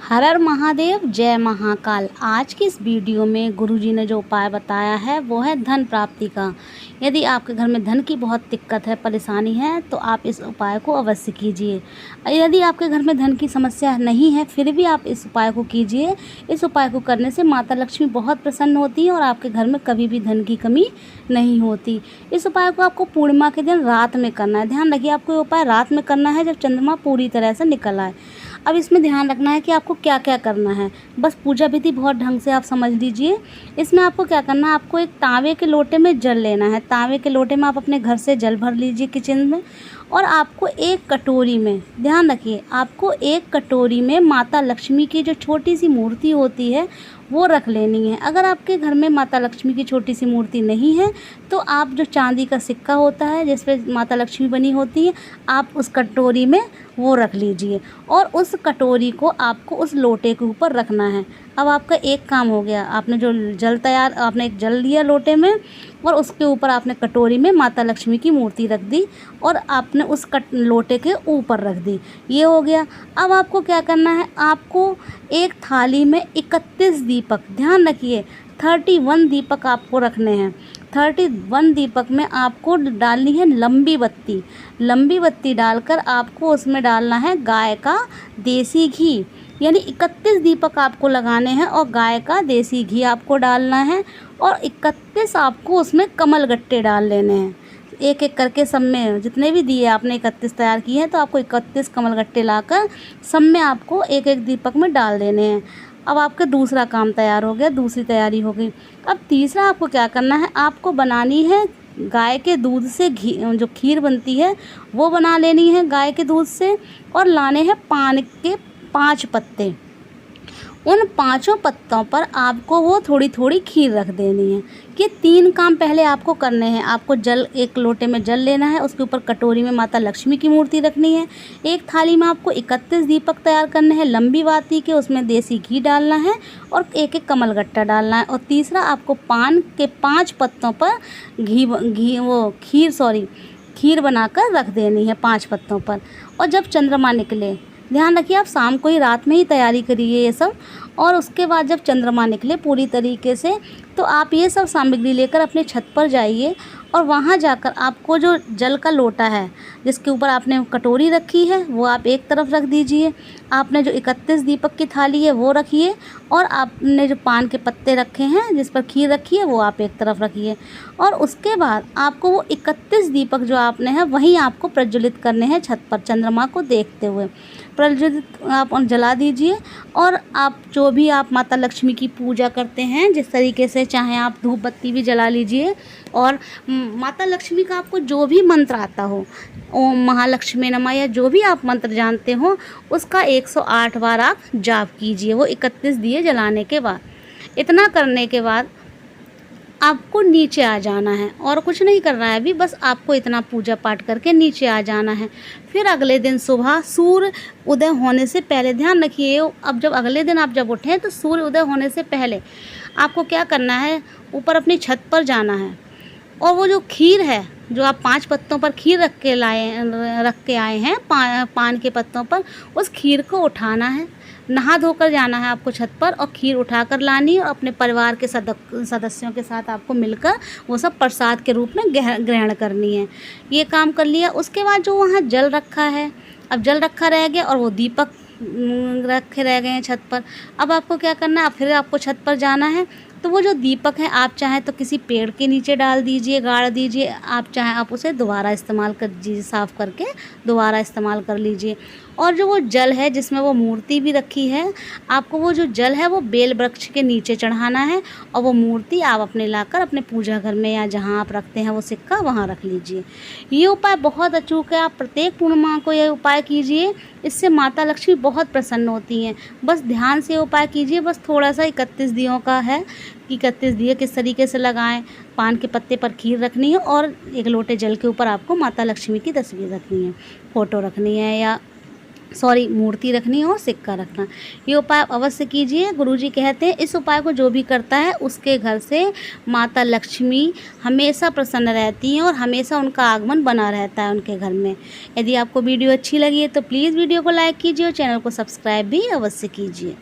हर हर महादेव, जय महाकाल। आज की इस वीडियो में गुरुजी ने जो उपाय बताया है वो है धन प्राप्ति का। यदि आपके घर में धन की बहुत दिक्कत है, परेशानी है, तो आप इस उपाय को अवश्य कीजिए। यदि आपके घर में धन की समस्या नहीं है फिर भी आप इस उपाय को कीजिए। इस उपाय को करने से माता लक्ष्मी बहुत प्रसन्न होती है और आपके घर में कभी भी धन की कमी नहीं होती। इस उपाय को आपको पूर्णिमा के दिन रात में करना है। ध्यान रखिए, आपको ये उपाय रात में करना है जब चंद्रमा पूरी तरह से निकल आए। अब इसमें ध्यान रखना है कि आपको क्या क्या करना है। बस पूजा विधि बहुत ढंग से आप समझ लीजिए। इसमें आपको क्या करना है, आपको एक तांबे के लोटे में जल लेना है। तांबे के लोटे में आप अपने घर से जल भर लीजिए किचन में, और आपको एक कटोरी में, ध्यान रखिए, आपको एक कटोरी में माता लक्ष्मी की जो छोटी सी मूर्ति होती है वो रख लेनी है। अगर आपके घर में माता लक्ष्मी की छोटी सी मूर्ति नहीं है तो आप जो चांदी का सिक्का होता है जिस पे माता लक्ष्मी बनी होती है, आप उस कटोरी में वो रख लीजिए और उस कटोरी को आपको उस लोटे के ऊपर रखना है। अब आपका एक काम हो गया, आपने जो आपने एक जल लिया लोटे में और उसके ऊपर आपने कटोरी में माता लक्ष्मी की मूर्ति रख दी और आपने उस लोटे के ऊपर रख दी। ये हो गया। अब आपको क्या करना है, आपको एक थाली में 31 दीपक, ध्यान रखिए 31 दीपक आपको रखने हैं। 31 दीपक में आपको डालनी है लंबी बत्ती। लंबी बत्ती डालकर आपको उसमें डालना है गाय का देसी घी। यानी 31 दीपक आपको लगाने हैं और गाय का देसी घी आपको डालना है और 31 आपको उसमें कमल गट्टे डाल लेने हैं। एक एक करके सब में जितने भी दिए आपने 31 तैयार किए हैं तो आपको 31 कमल गट्टे लाकर सब में आपको एक एक दीपक में डाल देने हैं। अब आपका दूसरा काम तैयार हो गया, दूसरी तैयारी हो गई। अब तीसरा आपको क्या करना है, आपको बनानी है गाय के दूध से घी, जो खीर बनती है वो बना लेनी है गाय के दूध से, और लाने हैं पान के 5 पत्ते। उन 5 पत्तों पर आपको वो थोड़ी थोड़ी खीर रख देनी है। ये 3 काम पहले आपको करने हैं। आपको जल, एक लोटे में जल लेना है, उसके ऊपर कटोरी में माता लक्ष्मी की मूर्ति रखनी है। एक थाली में आपको 31 दीपक तैयार करने हैं लंबी बाती के, उसमें देसी घी डालना है और एक एक कमल गट्टा डालना है। और तीसरा आपको पान के 5 पत्तों पर खीर बनाकर रख देनी है 5 पत्तों पर। और जब चंद्रमा निकले, ध्यान रखिए आप शाम को ही, रात में ही तैयारी करिए ये सब, और उसके बाद जब चंद्रमा निकले पूरी तरीके से तो आप ये सब सामग्री लेकर अपने छत पर जाइए और वहाँ जाकर आपको जो जल का लोटा है जिसके ऊपर आपने कटोरी रखी है वो आप एक तरफ रख दीजिए। आपने जो 31 दीपक की थाली है वो रखिए और आपने जो पान के पत्ते रखे हैं जिस पर खीर रखी है वो आप एक तरफ रखिए। और उसके बाद आपको वो 31 दीपक जो आपने है वहीं आपको प्रज्वलित करने हैं छत पर, चंद्रमा को देखते हुए प्रज्वलित आप जला दीजिए। और आप जो भी आप माता लक्ष्मी की पूजा करते हैं जिस तरीके से, चाहे आप धूप बत्ती भी जला लीजिए और माता लक्ष्मी का आपको जो भी मंत्र आता हो, ओम महालक्ष्मी नमः, या जो भी आप मंत्र जानते हो उसका 108 बार आप जाप कीजिए वो 31 दिए जलाने के बाद। इतना करने के बाद आपको नीचे आ जाना है और कुछ नहीं करना है अभी, बस आपको इतना पूजा पाठ करके नीचे आ जाना है। फिर अगले दिन सुबह सूर्य उदय होने से पहले, ध्यान रखिए, अब जब अगले दिन आप जब उठें तो सूर्य उदय होने से पहले आपको क्या करना है, ऊपर अपनी छत पर जाना है और वो जो खीर है जो आप 5 पत्तों पर खीर रख के आए हैं पान के पत्तों पर, उस खीर को उठाना है। नहा धोकर जाना है आपको छत पर और खीर उठाकर लानी और अपने परिवार के सदस्यों के साथ आपको मिलकर वो सब प्रसाद के रूप में ग्रहण करनी है। ये काम कर लिया। उसके बाद जो वहाँ जल रखा है, अब जल रखा रह गया और वो दीपक रखे रह गए हैं छत पर। अब आपको क्या करना है, फिर आपको छत पर जाना है। तो वो जो दीपक है आप चाहे तो किसी पेड़ के नीचे डाल दीजिए, गाड़ दीजिए, आप चाहे आप उसे दोबारा इस्तेमाल कर दीजिए, साफ़ करके दोबारा इस्तेमाल कर लीजिए। और जो वो जल है जिसमें वो मूर्ति भी रखी है, आपको वो जो जल है वो बेल वृक्ष के नीचे चढ़ाना है और वो मूर्ति आप अपने लाकर अपने पूजा घर में या जहाँ आप रखते हैं वो सिक्का वहाँ रख लीजिए। ये उपाय बहुत अचूक है, आप प्रत्येक पूर्णिमा को ये उपाय कीजिए, इससे माता लक्ष्मी बहुत प्रसन्न होती हैं। बस ध्यान से उपाय कीजिए। बस थोड़ा सा 31 दियों का है कि 31 दिए किस तरीके से लगाएं। पान के पत्ते पर खीर रखनी है और एक लोटे जल के ऊपर आपको माता लक्ष्मी की तस्वीर रखनी है, फ़ोटो रखनी है या मूर्ति रखनी है और सिक्का रखना। ये उपाय आप अवश्य कीजिए। गुरुजी कहते हैं इस उपाय को जो भी करता है उसके घर से माता लक्ष्मी हमेशा प्रसन्न रहती हैं और हमेशा उनका आगमन बना रहता है उनके घर में। यदि आपको वीडियो अच्छी लगी है तो प्लीज़ वीडियो को लाइक कीजिए और चैनल को सब्सक्राइब भी अवश्य कीजिए।